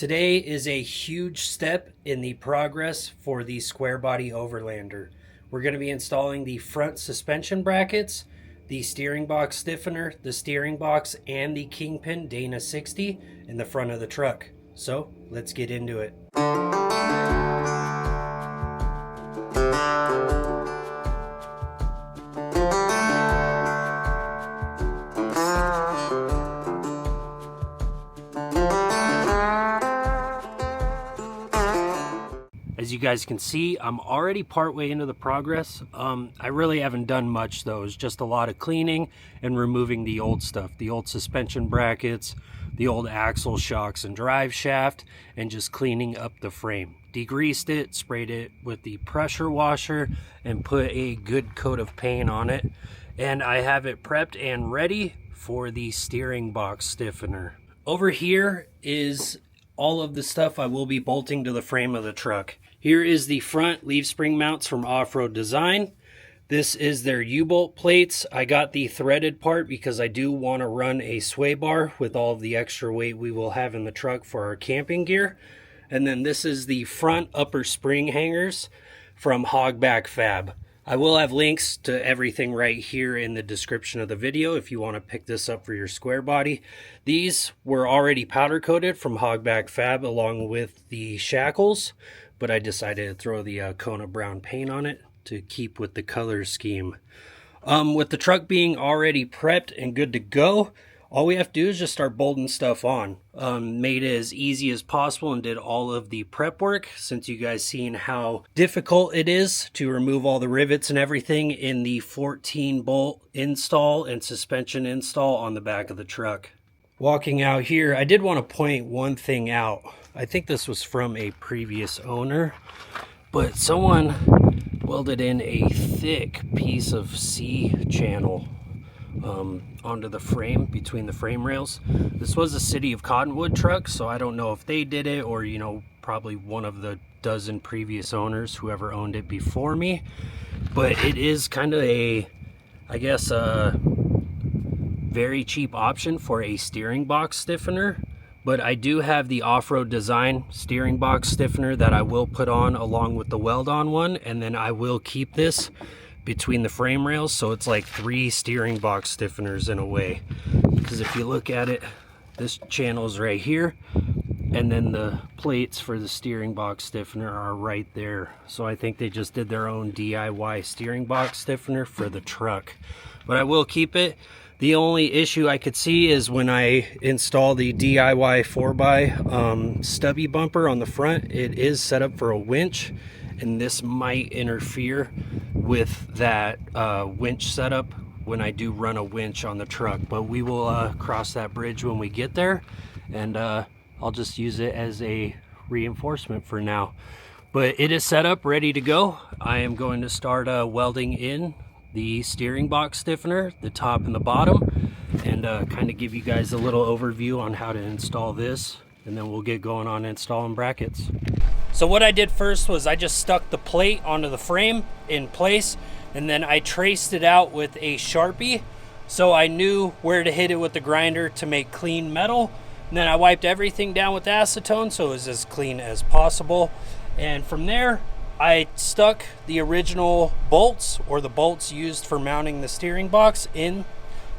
Today is a huge step in the progress for the Squarebody Overlander. We're going to be installing the front suspension brackets, the steering box stiffener, the steering box, and the Kingpin Dana 60 in the front of the truck. So let's get into it. As you guys can see, I'm already partway into the progress. I really haven't done much though. It's just a lot of cleaning and removing the old stuff, the old suspension brackets, the old axle shocks and drive shaft, and just cleaning up the frame. Degreased it, sprayed it with the pressure washer, and put a good coat of paint on it. And I have it prepped and ready for the steering box stiffener. Over here is all of the stuff I will be bolting to the frame of the truck. Here is the front leaf spring mounts from Off-Road Design. This is their U-Bolt plates. I got the threaded part because I do want to run a sway bar with all of the extra weight we will have in the truck for our camping gear. And then this is the front upper spring hangers from Hogback Fab. I will have links to everything right here in the description of the video if you want to pick this up for your Squarebody. These were already powder coated from Hogback Fab along with the shackles, but I decided to throw the Kona brown paint on it to keep with the color scheme. With the truck being already prepped and good to go, all we have to do is just start bolting stuff on. Made it as easy as possible and did all of the prep work, since you guys seen how difficult it is to remove all the rivets and everything in the 14 bolt install and suspension install on the back of the truck. Walking out here, I did want to point one thing out. I think this was from a previous owner, but someone welded in a thick piece of C-channel onto the frame, between the frame rails. This was a City of Cottonwood truck, so I don't know if they did it or, you know, probably one of the dozen previous owners, whoever owned it before me. But it is kind of a, I guess, a very cheap option for a steering box stiffener. But I do have the Off-Road Design steering box stiffener that I will put on along with the weld-on one, and then I will keep this between the frame rails, so it's like 3 steering box stiffeners in a way. Because if you look at it, this channel is right here, and then the plates for the steering box stiffener are right there. So I think they just did their own DIY steering box stiffener for the truck. But I will keep it. The only issue I could see is when I install the DIY 4x stubby bumper on the front, it is set up for a winch, and this might interfere with that winch setup when I do run a winch on the truck. But we will cross that bridge when we get there, and I'll just use it as a reinforcement for now. But it is set up, ready to go. I am going to start welding in the steering box stiffener, the top and the bottom, and kind of give you guys a little overview on how to install this, and then we'll get going on installing brackets. So what I did first was I just stuck the plate onto the frame in place, and then I traced it out with a Sharpie so I knew where to hit it with the grinder to make clean metal. And then I wiped everything down with acetone so it was as clean as possible. And from there, I stuck the original bolts, or the bolts used for mounting the steering box, in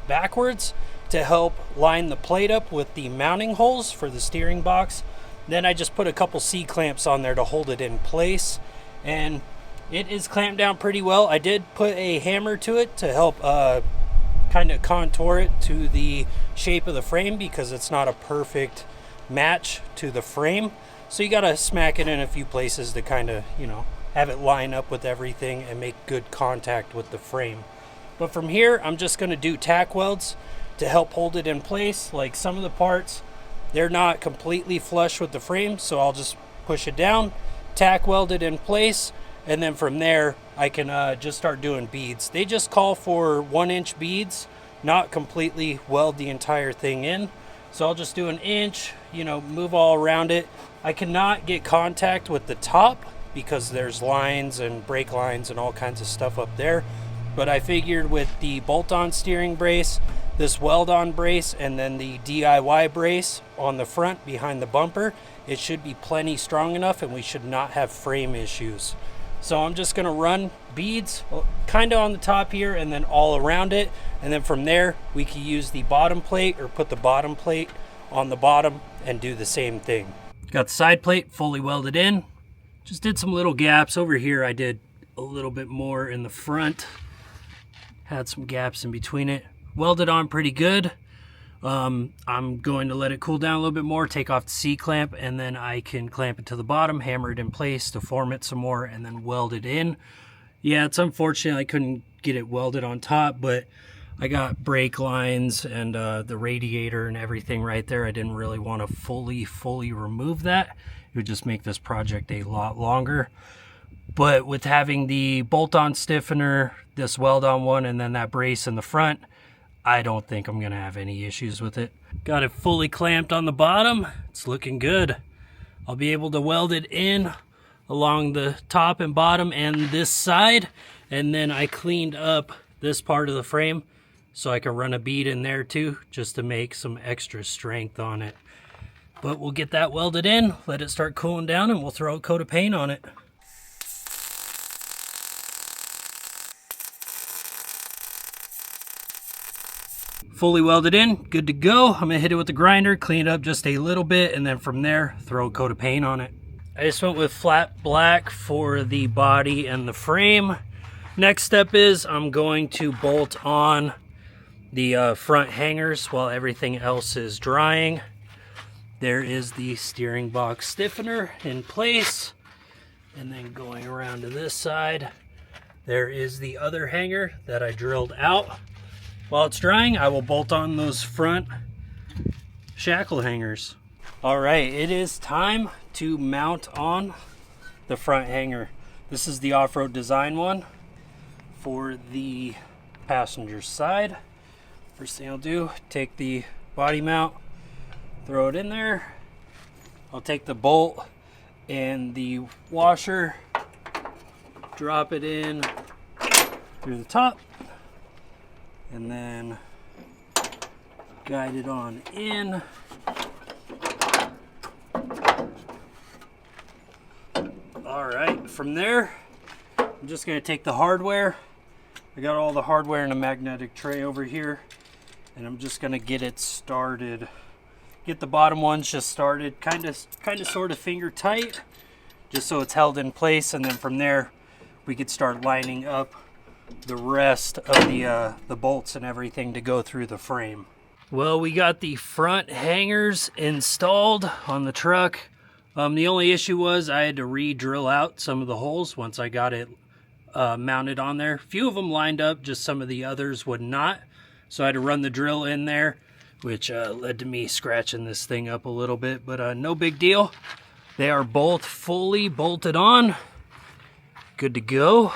backwards to help line the plate up with the mounting holes for the steering box. Then I just put a couple C-clamps on there to hold it in place, and it is clamped down pretty well. I did put a hammer to it to help kind of contour it to the shape of the frame, because it's not a perfect match to the frame. So you gotta smack it in a few places to kind of, you know, have it line up with everything and make good contact with the frame. But from here, I'm just gonna do tack welds to help hold it in place. Like some of the parts, they're not completely flush with the frame, so I'll just push it down, tack weld it in place, and then from there, I can just start doing beads. They just call for 1-inch beads, not completely weld the entire thing in. So I'll just do 1 inch, you know, move all around it. I cannot get contact with the top because there's lines and brake lines and all kinds of stuff up there. But I figured with the bolt-on steering brace this weld-on brace and then the DIY brace on the front behind the bumper, it should be plenty strong enough and we should not have frame issues. So I'm just going to run beads kind of on the top here and then all around it, and then from there we can use the bottom plate or put the bottom plate on the bottom and do the same thing. Got the side plate fully welded in. Just did some little gaps over here. I did a little bit more in the front, had some gaps in between it. Welded on pretty good. I'm going to let it cool down a little bit more, take off the C-clamp, and then I can clamp it to the bottom, hammer it in place to form it some more, and then weld it in. Yeah, it's unfortunate I couldn't get it welded on top, but I got brake lines and the radiator and everything right there. I didn't really want to fully remove that. It would just make this project a lot longer. But with having the bolt-on stiffener, this weld-on one, and then that brace in the front, I don't think I'm gonna have any issues with it. Got it fully clamped on the bottom. It's looking good. I'll be able to weld it in along the top and bottom and this side. And then I cleaned up this part of the frame so I can run a bead in there too, just to make some extra strength on it. But we'll get that welded in, let it start cooling down, and we'll throw a coat of paint on it. Fully welded in, good to go. I'm gonna hit it with the grinder, clean it up just a little bit, and then from there, throw a coat of paint on it. I just went with flat black for the body and the frame. Next step is I'm going to bolt on the front hangers while everything else is drying. There is the steering box stiffener in place. And then going around to this side, there is the other hanger that I drilled out. While it's drying, I will bolt on those front shackle hangers. All right, it is time to mount on the front hanger. This is the off-road design one for the passenger side. First thing I'll do, take the body mount, throw it in there. I'll take the bolt and the washer, drop it in through the top, and then guide it on in. All right, from there, I'm just gonna take the hardware. I got all the hardware in a magnetic tray over here, and I'm just gonna get it started. Get the bottom ones just started, kind of sort of finger tight, just so it's held in place, and then from there, we could start lining up the rest of the bolts and everything to go through the frame. Well, we got the front hangers installed on the truck. The only issue was I had to re-drill out some of the holes once I got it mounted on there. A few of them lined up, just some of the others would not. So I had to run the drill in there, which led to me scratching this thing up a little bit, but no big deal. They are both fully bolted on. Good to go.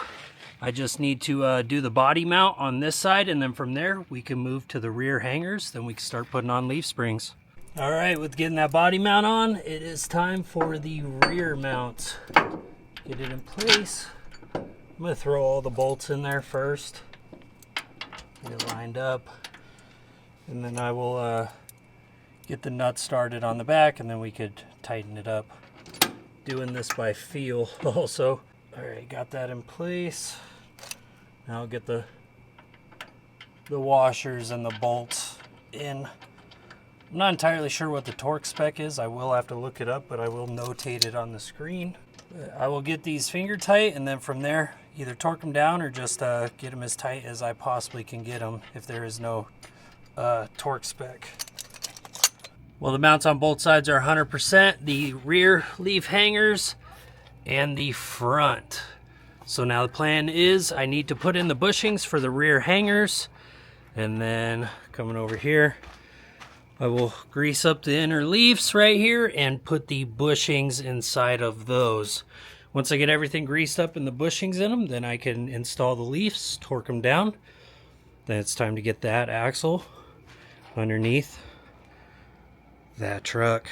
I just need to do the body mount on this side, and then from there we can move to the rear hangers. Then we can start putting on leaf springs. All right, with getting that body mount on, it is time for the rear mount. Get it in place. I'm gonna throw all the bolts in there first. Get it lined up. And then I will get the nuts started on the back, and then we could tighten it up. Doing this by feel also. All right, got that in place. Now I'll get the washers and the bolts in. I'm not entirely sure what the torque spec is. I will have to look it up, but I will notate it on the screen. I will get these finger tight, and then from there, either torque them down or just get them as tight as I possibly can get them if there is no torque spec. Well, the mounts on both sides are 100%, the rear leaf hangers and the front. So now the plan is I need to put in the bushings for the rear hangers, and then coming over here, I will grease up the inner leaves right here and put the bushings inside of those. Once I get everything greased up and the bushings in them, then I can install the leaves, torque them down. Then it's time to get that axle underneath that truck.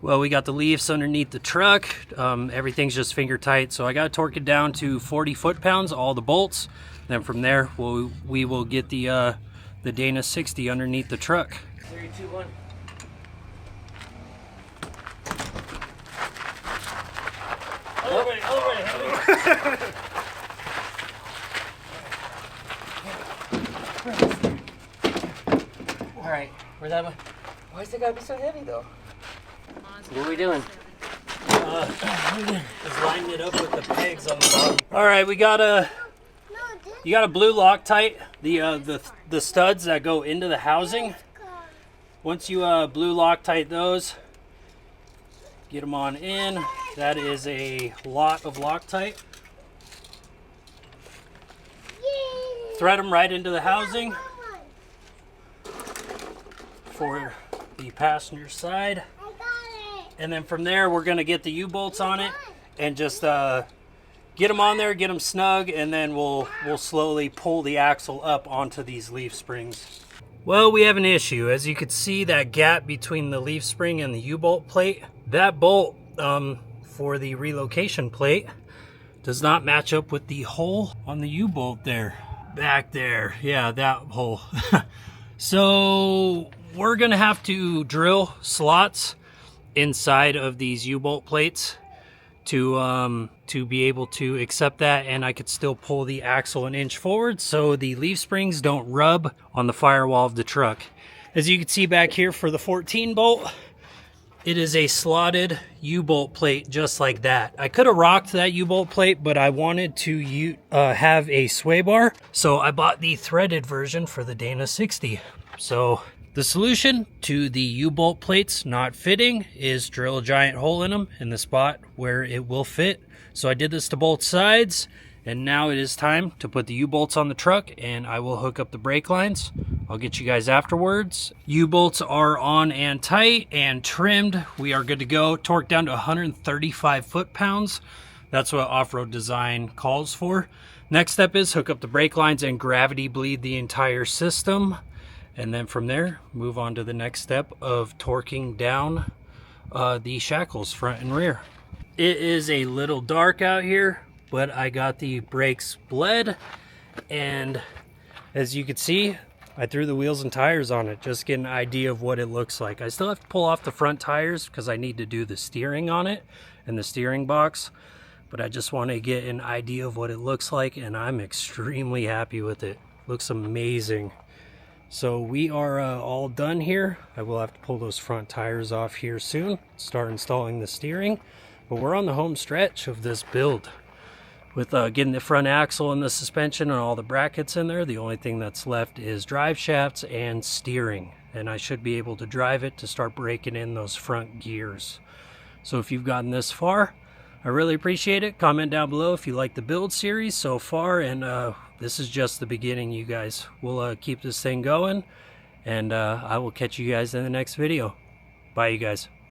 Well, we got the leaves underneath the truck. Everything's just finger tight, so I got to torque it down to 40 foot-pounds, all the bolts. Then from there, we will get the the Dana 60 underneath the truck. 3, 2, 1. Alright, where's that one? Why is it gotta be so heavy though? What are we doing? Just lining it up with the pegs on the bottom. Alright, we got you got a blue Loctite, the studs that go into the housing. Once you blue Loctite those, get them on in. That is a lot of Loctite. Thread them right into the housing for the passenger side. And then from there, we're going to get the U-bolts on it and just get them on there, get them snug, and then we'll slowly pull the axle up onto these leaf springs. Well, we have an issue. As you can see, that gap between the leaf spring and the U-bolt plate, that bolt for the relocation plate does not match up with the hole on the U-bolt there. Back there. Yeah, that hole. So we're going to have to drill slots inside of these U-bolt plates to be able to accept that, and I could still pull the axle an inch forward so the leaf springs don't rub on the firewall of the truck. As you can see back here for the 14 bolt, it is a slotted U-bolt plate just like that. I could have rocked that U-bolt plate, but I wanted to have a sway bar, so I bought the threaded version for the Dana 60. So the solution to the U-bolt plates not fitting is drill a giant hole in them in the spot where it will fit. So I did this to both sides, and now it is time to put the U-bolts on the truck, and I will hook up the brake lines. I'll get you guys afterwards. U-bolts are on and tight and trimmed. We are good to go. Torque down to 135 foot-pounds. That's what off-road design calls for. Next step is hook up the brake lines and gravity bleed the entire system. And then from there, move on to the next step of torquing down the shackles front and rear. It is a little dark out here, but I got the brakes bled, and as you can see, I threw the wheels and tires on it, just get an idea of what it looks like. I still have to pull off the front tires because I need to do the steering on it and the steering box, but I just want to get an idea of what it looks like, and I'm extremely happy with it. Looks amazing. So we are all done here. I will have to pull those front tires off here soon, start installing the steering, but we're on the home stretch of this build. With getting the front axle and the suspension and all the brackets in there, the only thing that's left is drive shafts and steering. And I should be able to drive it to start breaking in those front gears. So if you've gotten this far, I really appreciate it. Comment down below if you like the build series so far. And this is just the beginning, you guys. We'll keep this thing going. And I will catch you guys in the next video. Bye, you guys.